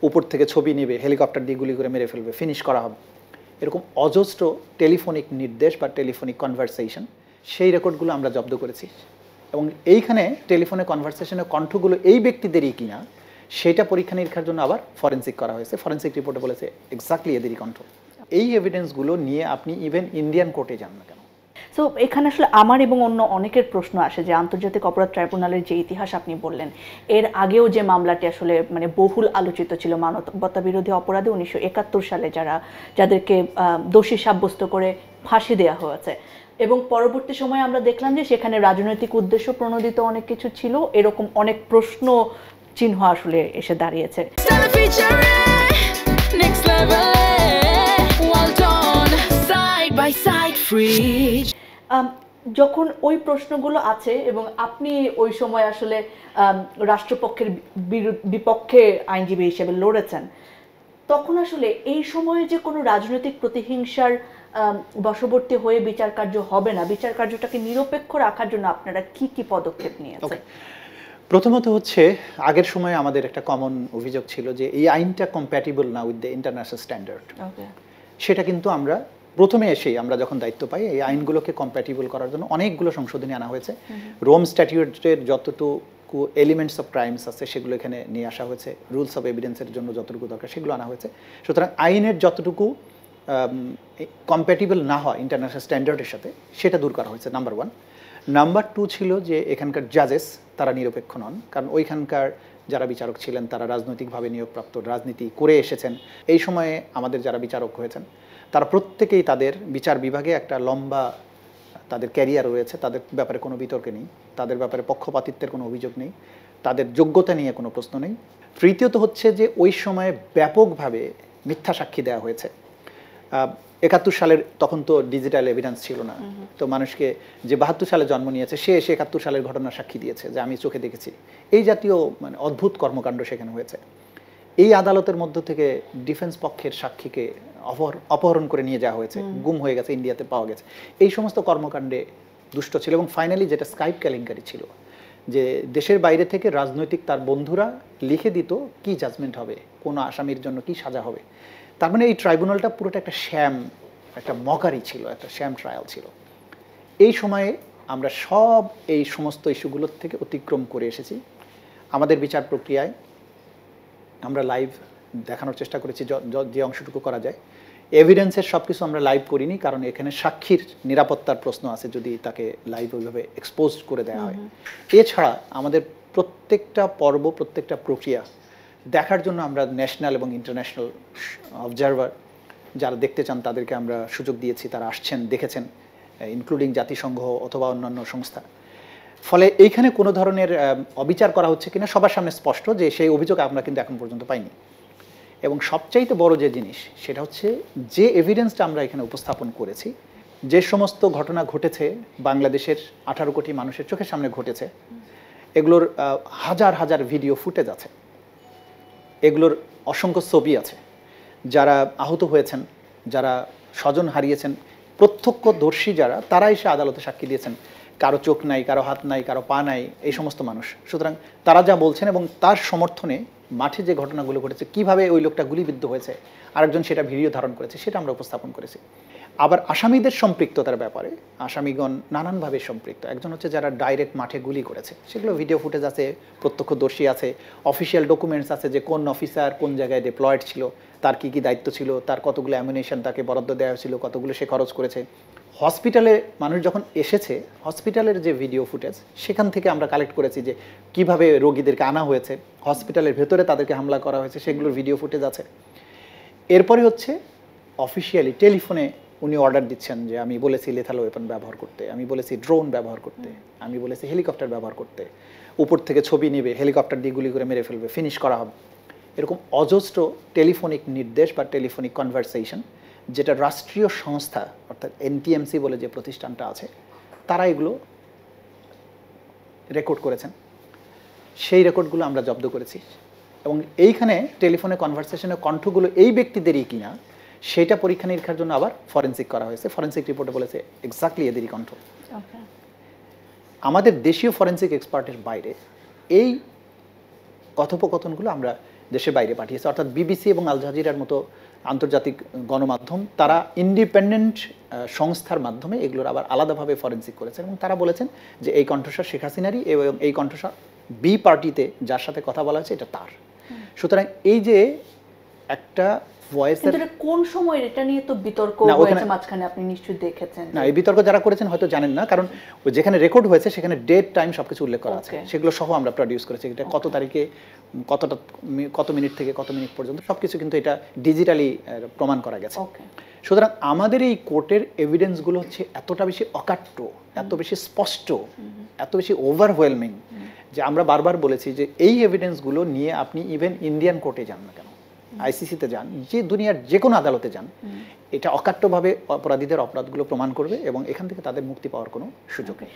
উপর থেকে ছবি নেবে, হেলিকপ্টার দিয়ে গুলি করে মেরে ফেলবে, ফিনিশ করা হবে, এরকম অজস্র টেলিফোনিক নির্দেশ বা টেলিফোনিক কনভারসেশন, সেই রেকর্ডগুলো আমরা জব্দ করেছি। এবং এইখানে টেলিফোনে কনভারসেশনের কণ্ঠগুলো এই ব্যক্তিদেরই কিনা সেটা পরীক্ষা নিরীক্ষার জন্য আবার ফরেন্সিক করা হয়েছে। ফরেন্সিক রিপোর্টে বলেছে এক্স্যাক্টলি এদেরই কণ্ঠ। এই এভিডেন্সগুলো নিয়ে আপনি ইভেন ইন্ডিয়ান কোর্টে যান না কেন। সো এখানে আসলে আমার এবং অন্য অনেকের প্রশ্ন আসে যে আন্তর্জাতিক অপরাধ ট্রাইব্যুনালের যে ইতিহাস আপনি বললেন, এর আগেও যে মামলাটি আসলে মানে বহুল আলোচিত ছিল মানবতা বিরোধী অপরাধে 1971 সালে যাদেরকে দোষী সাব্যস্ত করে ফাঁসি দেওয়া হয়েছে, এবং পরবর্তী সময়ে আমরা দেখলাম যে সেখানে রাজনৈতিক উদ্দেশ্য প্রণোদিত অনেক কিছু ছিল, এরকম অনেক প্রশ্ন চিহ্ন আসলে এসে দাঁড়িয়েছে। যখন ওই প্রশ্নগুলো আছে এবং আপনি ওই সময় আসলে রাষ্ট্রপক্ষের বিপক্ষে আইনজীবী হিসেবে লড়েছেন, তখন আসলে এই সময়ে যে কোনো রাজনৈতিক প্রতিহিংসার বশবর্তী হয়ে বিচার কার্য হবে না, বিচার কার্যটাকে নিরপেক্ষ রাখার জন্য আপনারা কি কি পদক্ষেপ নিয়েছেন? প্রথমত হচ্ছে, আগের সময়ে আমাদের একটা কমন অভিযোগ ছিল যে এই আইনটা কম্প্যাটিবল না উইথ দ্য ইন্টারন্যাশনাল স্ট্যান্ডার্ড। সেটা কিন্তু আমরা প্রথমে এসেই আমরা যখন দায়িত্ব পাই এই আইনগুলোকে কম্প্যাটিবল করার জন্য অনেকগুলো সংশোধনী আনা হয়েছে। রোম স্ট্যাটিউটের যতটুকু এলিমেন্টস অফ ক্রাইমস আছে সেগুলো এখানে নিয়ে আসা হয়েছে, রুলস অফ এভিডেন্সের জন্য যতটুকু দরকার সেগুলো আনা হয়েছে। সুতরাং আইনের যতটুকু কম্প্যাটিবল না হয় ইন্টারন্যাশনাল স্ট্যান্ডার্ডের সাথে সেটা দূর করা হয়েছে, নাম্বার 1। নাম্বার 2 ছিল যে এখানকার জাজেস তারা নিরপেক্ষ নন, কারণ ওইখানকার যারা বিচারক ছিলেন তারা রাজনৈতিকভাবে নিয়োগপ্রাপ্ত, রাজনীতি করে এসেছেন। এই সময়ে আমাদের যারা বিচারক হয়েছেন তারা প্রত্যেকেই তাদের বিচার বিভাগে একটা লম্বা তাদের ক্যারিয়ার রয়েছে, তাদের ব্যাপারে কোনো বিতর্ক নেই, তাদের ব্যাপারে পক্ষপাতিত্বের কোনো অভিযোগ নেই, তাদের যোগ্যতা নিয়ে কোনো প্রশ্ন নেই। তৃতীয়ত হচ্ছে যে ওই সময়ে ব্যাপকভাবে মিথ্যা সাক্ষী দেওয়া হয়েছে। 71 সালের তখন তো ডিজিটাল এভিডেন্স ছিল না, তো মানুষকে যে 72 সালে জন্ম নিয়েছে সে এসে 71 সালের ঘটনা সাক্ষী দিয়েছে যে আমি চোখে দেখেছি। এই জাতীয় মানে অদ্ভুত কর্মকাণ্ড সেখানে হয়েছে। এই আদালতের মধ্য থেকে ডিফেন্স পক্ষের সাক্ষীকে অপহরণ করে নিয়ে যাওয়া হয়েছে, গুম হয়ে গেছে, ইন্ডিয়াতে পাওয়া গেছে। এই সমস্ত কর্মকাণ্ডে দুষ্ট ছিল। এবং ফাইনালি যেটা স্কাইপ কেলেঙ্কারি ছিল, যে দেশের বাইরে থেকে রাজনৈতিক তার বন্ধুরা লিখে দিত কি জাজমেন্ট হবে, কোন আসামির জন্য কি সাজা হবে। তার মানে এই ট্রাইব্যুনালটা পুরোটা একটা শ্যাম, একটা মকারি ছিল, একটা শ্যাম ট্রায়াল ছিল। এই সময়ে আমরা সব এই সমস্ত ইস্যুগুলোর থেকে অতিক্রম করে এসেছি। আমাদের বিচার প্রক্রিয়ায় আমরা লাইভ দেখানোর চেষ্টা করেছি যে অংশটুকু করা যায়। এভিডেন্সের সব কিছু আমরা লাইভ করিনি, কারণ এখানে সাক্ষীর নিরাপত্তার প্রশ্ন আছে যদি তাকে লাইভ ওইভাবে এক্সপোজ করে দেওয়া হয়। এছাড়া আমাদের প্রত্যেকটা পর্ব, প্রত্যেকটা প্রক্রিয়া দেখার জন্য আমরা ন্যাশনাল এবং ইন্টারন্যাশনাল অবজারভার যারা দেখতে চান তাদেরকে আমরা সুযোগ দিয়েছি, তারা আসছেন, দেখেছেন, ইনক্লুডিং জাতিসংঘ অথবা অন্যান্য সংস্থা। ফলে এইখানে কোনো ধরনের অবিচার করা হচ্ছে কিনা সবার সামনে স্পষ্ট যে সেই অভিযোগ আমরা কিন্তু এখন পর্যন্ত পাইনি। এবং সবচাইতে বড় যে জিনিস সেটা হচ্ছে যে এভিডেন্সটা আমরা এখানে উপস্থাপন করেছি, যে সমস্ত ঘটনা ঘটেছে বাংলাদেশের 18 কোটি মানুষের চোখের সামনে ঘটেছে, এগুলোর হাজার হাজার ভিডিও ফুটেজ আছে, এগুলোর অসংখ্য ছবি আছে। যারা আহত হয়েছেন, যারা স্বজন হারিয়েছেন, প্রত্যক্ষদর্শী যারা, তারা এসে আদালতে সাক্ষী দিয়েছেন। কারো চোখ নাই, কারো হাত নাই, কারো পা নাই, এই সমস্ত মানুষ। সুতরাং তারা যা বলছেন এবং তার সমর্থনে মাঠে যে ঘটনাগুলো ঘটেছে, কিভাবে ওই লোকটা গুলিবিদ্ধ হয়েছে, আরেকজন সেটা ভিডিও ধারণ করেছে, সেটা আমরা উপস্থাপন করেছি। আবার আসামিদের সম্পৃক্ততার ব্যাপারে আসামিগণ নানানভাবে সম্পৃক্ত। একজন হচ্ছে যারা ডাইরেক্ট মাঠে গুলি করেছে, সেগুলো ভিডিও ফুটেজ আছে, প্রত্যক্ষদর্শী আছে, অফিসিয়াল ডকুমেন্টস আছে যে কোন অফিসার কোন জায়গায় ডিপ্লয়েড ছিল, তার কি কি দায়িত্ব ছিল, তার কতগুলো অ্যামিনেশন তাকে বরাদ্দ দেওয়া হয়েছিল, কতগুলো সে খরচ করেছে। হসপিটালে মানুষ যখন এসেছে, হসপিটালের যে ভিডিও ফুটেজ সেখান থেকে আমরা কালেক্ট করেছি যে কিভাবে রোগীদেরকে আনা হয়েছে, হসপিটালের ভেতরে তাদেরকে হামলা করা হয়েছে, সেগুলোর ভিডিও ফুটেজ আছে। এরপরে হচ্ছে অফিসিয়ালি টেলিফোনে উনি অর্ডার দিচ্ছেন যে আমি বলেছি লেথাল ওয়েপন ব্যবহার করতে, আমি বলেছি ড্রোন ব্যবহার করতে, আমি বলেছি হেলিকপ্টার ব্যবহার করতে, উপর থেকে ছবি নেবে, হেলিকপ্টার দিয়ে গুলি করে মেরে ফেলবে, ফিনিশ করা হবে। এরকম অজস্র টেলিফোনিক নির্দেশ বা টেলিফোনিক কনভারসেশন, যেটা রাষ্ট্রীয় সংস্থা অর্থাৎ এনটিএমসি বলে যে প্রতিষ্ঠানটা আছে তারা এগুলো রেকর্ড করেছেন। সেই রেকর্ডগুলো আমরা জব্দ করেছি। এবং এইখানে টেলিফোনে কনভারসেশনের কণ্ঠগুলো এই ব্যক্তিদেরই কিনা সেটা পরীক্ষা নিরীক্ষার জন্য আবার ফরেন্সিক করা হয়েছে। ফরেন্সিক রিপোর্টে বলেছে এক্স্যাক্টলি এদেরই কণ্ঠ। আমাদের দেশীয় ফরেন্সিক এক্সপার্টের বাইরে এই কথোপকথনগুলো আমরা দেশের বাইরে পাঠিয়েছে, অর্থাৎ বিবিসি এবং আল জাজিরার মতো আন্তর্জাতিক গণমাধ্যম তারা ইন্ডিপেন্ডেন্ট সংস্থার মাধ্যমে এগুলোর আবার আলাদাভাবে ফরেন্সিক করেছেন এবং তারা বলেছেন যে এই কণ্ঠস্বর শেখ হাসিনারই এবং এই কণ্ঠস্বর বি পার্টিতে যার সাথে কথা বলা হয়েছে এটা তার। সুতরাং এই যে একটা ভয়েসের, কিন্তু এটা কোন সময় এটা নিয়ে তো বিতর্ক না, ওখানে- হয়েছে মাঝখানে, আপনি নিশ্চয়ই দেখেছেন। না, এই বিতর্ক যারা করেছেন হয়তো জানেন না, কারণ ওই যেখানে রেকর্ড হয়েছে সেখানে ডেট টাইম সবকিছু উল্লেখ করা আছে, Okay. সেগুলো সহ আমরা প্রডিউস করেছি। এটা কত তারিখে কত মিনিট থেকে কত মিনিট পর্যন্ত সবকিছু কিন্তু এটা ডিজিটালি প্রমাণ করা গেছে। ওকে, সুতরাং আমাদের এই কোর্টের এভিডেন্সগুলো হচ্ছে এতটা বেশি অকাট্য, এত বেশি স্পষ্ট, এত বেশি ওভারওয়েলমিং যে আমরা বারবার বলেছি যে এই এভিডেন্সগুলো নিয়ে আপনি ইভেন ইন্ডিয়ান কোর্টে যান না কেন, আইসিসিতে যান, যে দুনিয়ার যে কোনো আদালতে যান, এটা অকাট্যভাবে অপরাধীদের অপরাধগুলো প্রমাণ করবে এবং এখান থেকে তাদের মুক্তি পাওয়ার কোনো সুযোগ নেই।